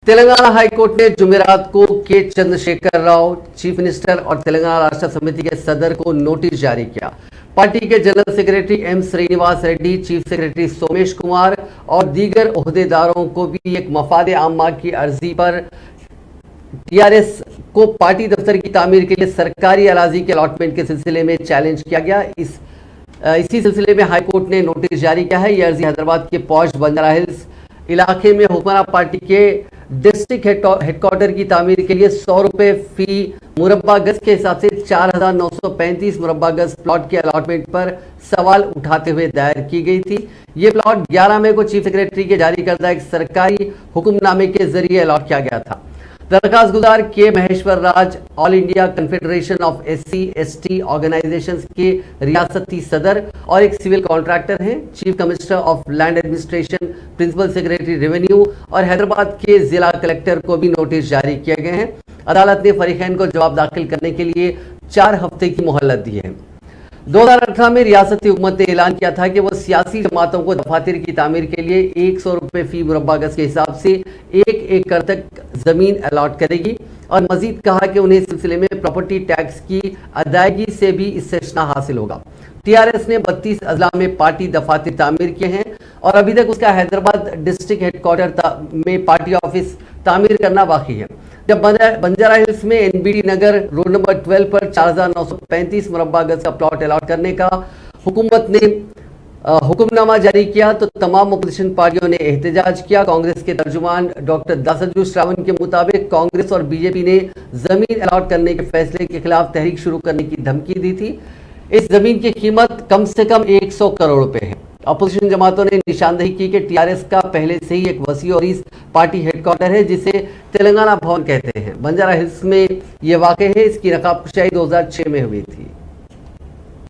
Telangana high court ने जुमेरात को के चंद्रशेखर राव, चीफ मिनिस्टर और तेलंगाना राष्ट्र समिति के सदर को नोटिस जारी किया। पार्टी के general secretary M Srinivas Reddy, chief secretary Somesh Kumar और दीगर ओहदेदारों को भी एक मफाद आम्मा की अर्जी पर टीआरएस को पार्टी दफ्तर की तामीर के लिए सरकारी अराजी के अलॉटमेंट के सिलसिले में चैलेंज किया गया। इसी सिलसिले में हाईकोर्ट ने नोटिस जारी किया है। यह अर्जी हैदराबाद के पॉश बंजारा हिल्स इलाके में हुक्मरान पार्टी के डिस्ट्रिक्ट हेडक्वार्टर की तामीर के लिए 100 रुपए फी मुरब्बा गज के हिसाब से 4,935 मुरब्बा गज प्लॉट के अलॉटमेंट पर सवाल उठाते हुए दायर की गई थी। ये प्लॉट 11 मई को चीफ सेक्रेटरी के जारी करदा एक सरकारी हुक्मनामे के जरिए अलॉट किया गया था। दरखास्त गुजार के Maheshwar Raj all India confederation of SC/ST organisations के रियासती सदर और एक सिविल कॉन्ट्रैक्टर हैं। Chief commissioner of land administration, principal secretary revenue और हैदराबाद के जिला कलेक्टर को भी नोटिस जारी किए गए हैं। अदालत ने फरीकैन को जवाब दाखिल करने के लिए 4 हफ्ते की मोहलत दी है। 2018 में रियासती हुकूमत ने ऐलान किया था कि वो सियासी जमातों को दफातर की तामीर के लिए 100 रुपए फी मुरब्बा गज के हिसाब से 1 एकड़ तक जमीन अलॉट करेगी और मजीद कहा कि उन्हें इस सिलसिले में प्रॉपर्टी टैक्स की अदायगी से भी इस्तेस्ना हासिल होगा। टीआरएस ने 32 अजला में पार्टी दफातर तामीर किए हैं और अभी तक उसका हैदराबाद डिस्ट्रिक्ट हेडक्वार्टर में पार्टी ऑफिस तामीर करना बाकी है। जब बंजारा हिल्स में NBD नगर रोड नंबर 12 पर 4,935 मुरब्बा गज का प्लॉट अलॉट करने का हुकूमत ने हुक्मनामा जारी किया तो तमाम अपोजिशन पार्टियों ने एहतजाज किया। कांग्रेस के तर्जुमान डॉक्टर दासरजू श्रावण के मुताबिक कांग्रेस और बीजेपी ने जमीन अलॉट करने के फैसले के खिलाफ तहरीक शुरू करने की धमकी दी थी। इस जमीन की कीमत कम से कम 100 करोड़ रुपए है। अपोजिशन जमातों ने निशानदेही की कि टीआरएस का पहले से ही एक वसी और इस पार्टी हेडक्वार्टर है जिसे तेलंगाना भवन कहते हैं। बंजारा हिल्स में यह वाक़या है। इसकी नकाबकुशाई 2006 में हुई थी।